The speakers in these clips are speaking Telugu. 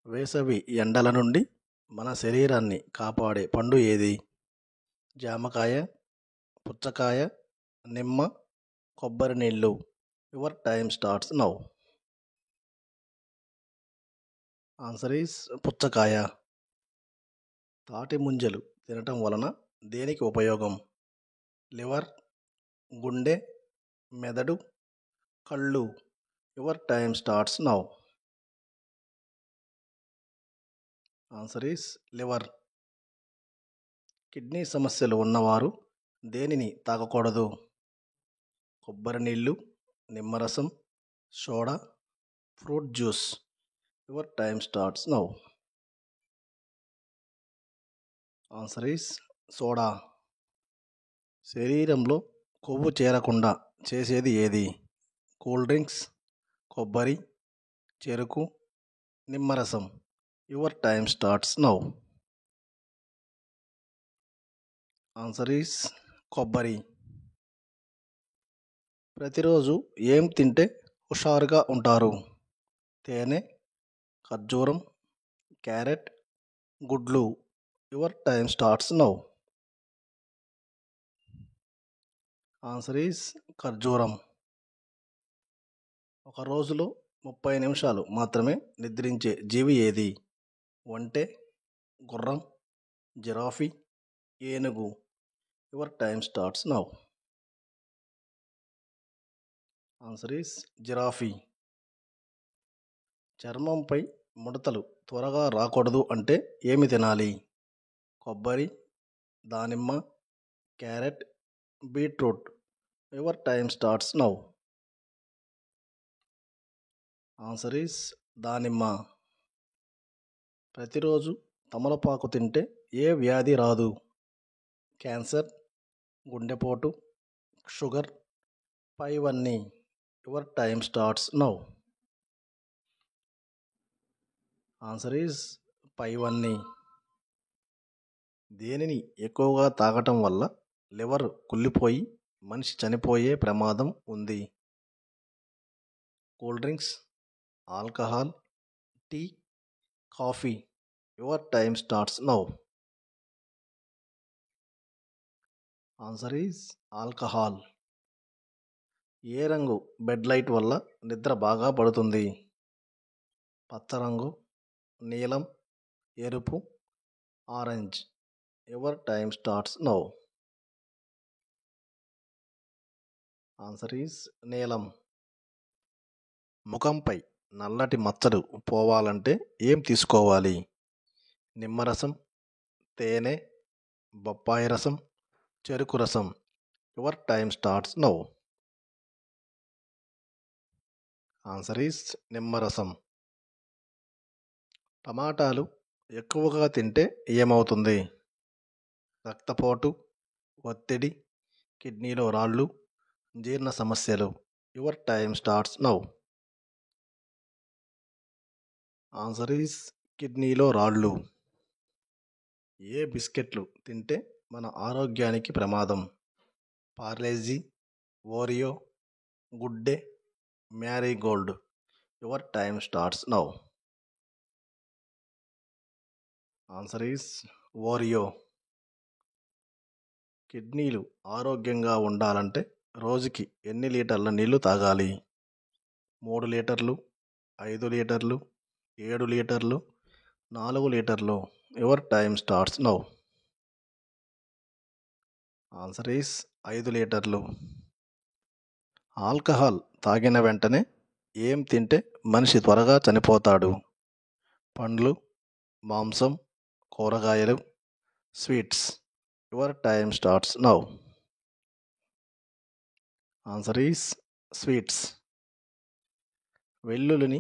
వేసవి ఎండల నుండి మన శరీరాన్ని కాపాడే పండు ఏది? జామకాయ, పుచ్చకాయ, నిమ్మ, కొబ్బరి నీళ్ళు. Your time starts now. Answer is పుచ్చకాయ. తాటి ముంజలు తినటం వలన దేనికి ఉపయోగం? లివర్, గుండె, మెదడు, కళ్ళు. Your time starts now. Answer is liver. Kidney సమస్యలు ఉన్నవారు దేనిని తాగకూడదు? కొబ్బరి నీళ్ళు, నిమ్మరసం, soda, fruit juice. Your time starts now. Answer is soda. శరీరంలో కొవ్వు చేరకుండా చేసేది ఏది? కూల్ డ్రింక్స్, కొబ్బరి, చెరుకు, నిమ్మరసం. Your time starts now. Answer is కొబ్బరి. ప్రతిరోజు ఏం తింటే హుషారుగా ఉంటారు? తేనె, ఖర్జూరం, క్యారెట్, గుడ్లు. Your time starts now. Answer is ఖర్జూరం. ఒక రోజులో 30 నిమిషాలు మాత్రమే నిద్రించే జీవి ఏది? ఒంటె, గుర్రం, జిరాఫీ, ఏనుగు. Your time starts now. Answer is giraffe. చర్మంపై ముడతలు త్వరగా రాకూడదు అంటే ఏమి తినాలి? కొబ్బరి, దానిమ్మ, carrot, beetroot. Your time starts now. Answer is దానిమ్మ. ప్రతిరోజు తమలపాకు తింటే ఏ వ్యాధి రాదు? క్యాన్సర్, గుండెపోటు, షుగర్, పైవన్నీ. Your time starts now. Answer is పైవన్నీ. దేనిని ఎక్కువగా తాగటం వల్ల లివర్ కుళ్ళిపోయి మనిషి చనిపోయే ప్రమాదం ఉంది? Cool drinks, alcohol, tea, coffee. Your time starts now. Answer is alcohol. ఏ రంగు బెడ్ లైట్ వల్ల నిద్ర బాగా పడుతుంది? పచ్చ రంగు, నీలం, ఎరుపు, orange. Your time starts now. Answer is నీలం. ముఖంపై నల్లటి మచ్చలు పోవాలంటే ఏం తీసుకోవాలి? నిమ్మరసం, తేనె, బొప్పాయి రసం, చెరుకు రసం. Your time starts now. Answer is నిమ్మరసం. టమాటాలు ఎక్కువగా తింటే ఏమవుతుంది? రక్తపోటు, ఒత్తిడి, కిడ్నీలో రాళ్ళు, జీర్ణ సమస్యలు. Your time starts now. Answer is కిడ్నీలో రాళ్ళు. ఏ బిస్కెట్లు తింటే మన ఆరోగ్యానికి ప్రమాదం? Parle-G, Oreo, good day, Marie Gold. Your time starts now. Answer is Oreo. కిడ్నీలు ఆరోగ్యంగా ఉండాలంటే రోజుకి ఎన్ని లీటర్ల నీళ్లు తాగాలి? 3 లీటర్లు, 5 లీటర్లు, 7 లీటర్లు, 4 లీటర్లు. Your time starts now. Answer is 5 లీటర్లు. ఆల్కహాల్ తాగిన వెంటనే ఏం తింటే మనిషి త్వరగా చనిపోతాడు? పండ్లు, మాంసం, కూరగాయలు, sweets. Your time starts now. Answer is sweets. వెల్లుల్లిని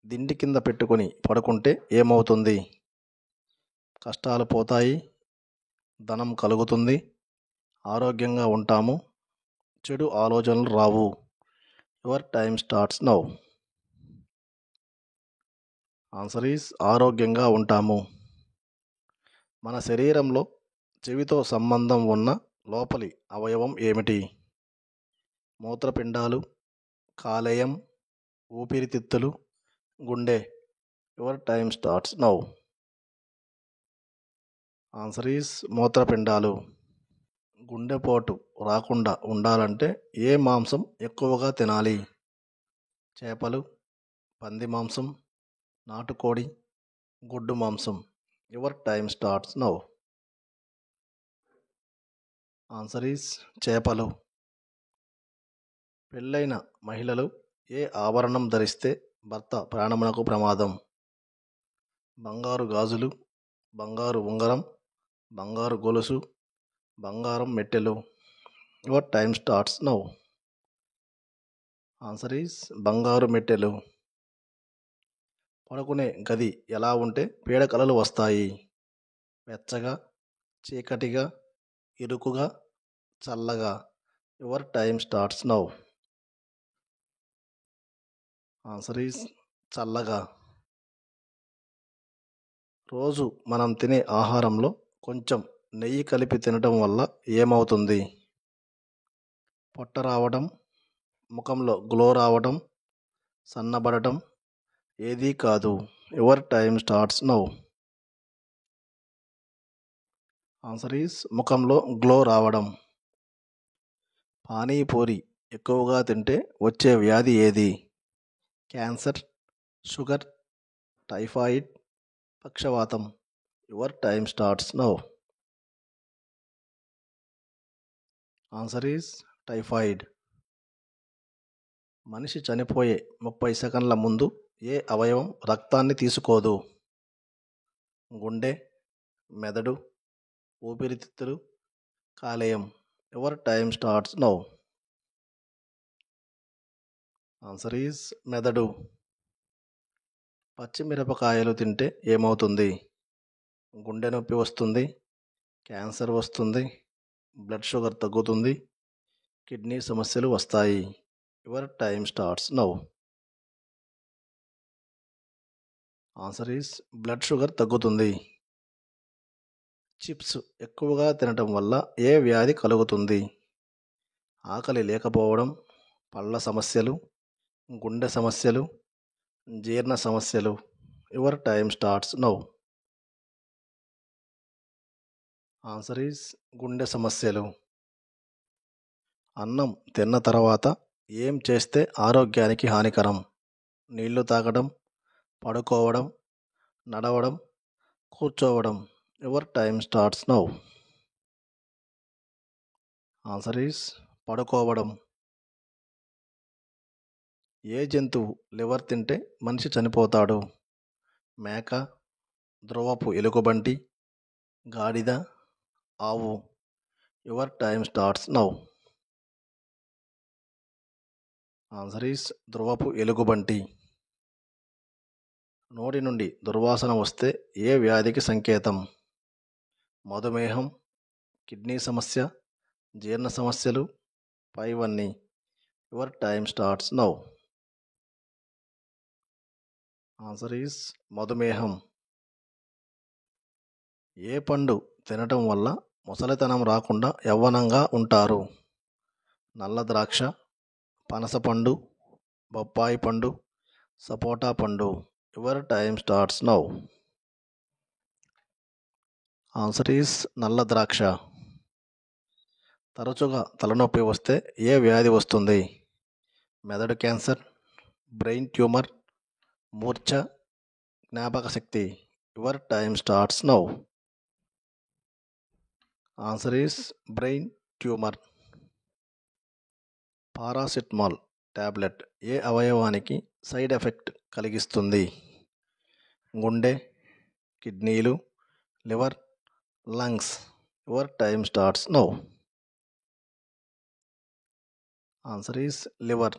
దిండి కింద పెట్టుకొని పడుకుంటే ఏమవుతుంది? కష్టాలు పోతాయి, ధనం కలుగుతుంది, ఆరోగ్యంగా ఉంటాము, చెడు ఆలోచనలు రావు. Your time starts now. Answer is ఆరోగ్యంగా ఉంటాము. మన శరీరంలో చెవితో సంబంధం ఉన్న లోపలి అవయవం ఏమిటి? మూత్రపిండాలు, కాలేయం, ఊపిరితిత్తులు, గుండె. Your time starts now. Answer is మూత్రపిండాలు. గుండెపోటు రాకుండా ఉండాలంటే ఏ మాంసం ఎక్కువగా తినాలి? చేపలు, పంది మాంసం, నాటుకోడి, గుడ్డు మాంసం. Your time starts now. Answer is చేపలు. పెళ్ళైన మహిళలు ఏ ఆభరణం ధరిస్తే భర్త ప్రాణమునకు ప్రమాదం? బంగారు గాజులు, బంగారు ఉంగరం, బంగారు గొలుసు, బంగారం మెట్టెలు. Your time starts now. Answer is బంగారు మెట్టెలు. పడుకునే గది ఎలా ఉంటే పీడకలలు వస్తాయి? వెచ్చగా, చీకటిగా, ఇరుకుగా, చల్లగా. Your time starts now. Answer is చల్లగా. రోజు మనం తినే ఆహారంలో కొంచెం నెయ్యి కలిపి తినటం వల్ల ఏమవుతుంది? పొట్ట రావడం, ముఖంలో గ్లో రావడం, సన్నబడటం. ఏదీ కాదు. Your time starts now. Answer is ముఖంలో గ్లో రావడం. పానీపూరి ఎక్కువగా తింటే వచ్చే వ్యాధి ఏది? క్యాన్సర్, షుగర్, టైఫాయిడ్, పక్షవాతం. Your time starts now. Answer is typhoid. మనిషి చనిపోయే 30 సెకండ్ల ముందు ఏ అవయవం రక్తాన్ని తీసుకోదు? గుండె, మెదడు, ఊపిరితిత్తులు, కాలేయం. Your time starts now. Answer is మెదడు. పచ్చిమిరపకాయలు తింటే ఏమవుతుంది? గుండె నొప్పి వస్తుంది, క్యాన్సర్ వస్తుంది, బ్లడ్ షుగర్ తగ్గుతుంది, కిడ్నీ సమస్యలు వస్తాయి. Your time starts now. Answer is blood sugar తగ్గుతుంది. చిప్స్ ఎక్కువగా తినటం వల్ల ఏ వ్యాధి కలుగుతుంది? ఆకలి లేకపోవడం, పళ్ళ సమస్యలు, గుండె సమస్యలు, జీర్ణ సమస్యలు. Your time starts now. Answer is గుండె సమస్యలు. అన్నం తిన్న తర్వాత ఏం చేస్తే ఆరోగ్యానికి హానికరం? నీళ్లు తాగడం, పడుకోవడం, నడవడం, కూర్చోవడం. Your time starts now. Answer is పడుకోవడం. ఏ జంతువు లివర్ తింటే మనిషి చనిపోతాడు? మేక, ధ్రువపు ఎలుగుబంటి, గాడిద, ఆవు. Your time starts now. Answer is ధ్రువపు ఎలుగుబంటి. నోటి నుండి దుర్వాసన వస్తే ఏ వ్యాధికి సంకేతం? మధుమేహం, కిడ్నీ సమస్య, జీర్ణ సమస్యలు, పైవన్నీ. Your time starts now. Answer is మధుమేహం. ఏ పండు తినటం వల్ల ముసలితనం రాకుండా యవ్వనంగా ఉంటారు? నల్ల ద్రాక్ష, పనసపండు, బొప్పాయి పండు, సపోటా పండు. Your time starts now. Answer is నల్ల ద్రాక్ష. తరచుగా తలనొప్పి వస్తే ఏ వ్యాధి వస్తుంది? మెదడు క్యాన్సర్, బ్రెయిన్ ట్యూమర్, మూర్ఛ, జ్ఞాపక శక్తి. Your time starts now. Answer is brain tumour. Paracetamol tablet ఏ అవయవానికి సైడ్ ఎఫెక్ట్ కలిగిస్తుంది? గుండె, కిడ్నీలు, liver, lungs. Your time starts now. Answer is liver.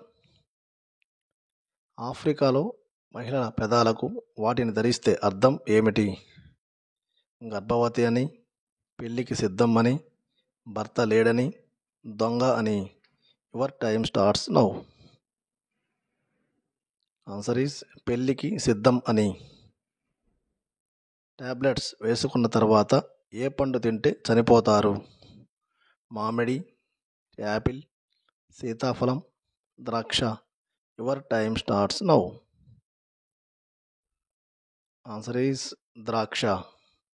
ఆఫ్రికాలో మహిళల పెదాలకు వాటిని ధరిస్తే అర్థం ఏమిటి? గర్భవతి అని, పెళ్ళికి సిద్ధం అని, భర్త లేడని, దొంగ అని. Your time starts now. Answer is పెళ్ళికి సిద్ధం అని. టాబ్లెట్స్ వేసుకున్న తర్వాత ఏ పండు తింటే చనిపోతారు? మామిడి, యాపిల్, సీతాఫలం, ద్రాక్ష. Your time starts now. Answer is ద్రాక్ష.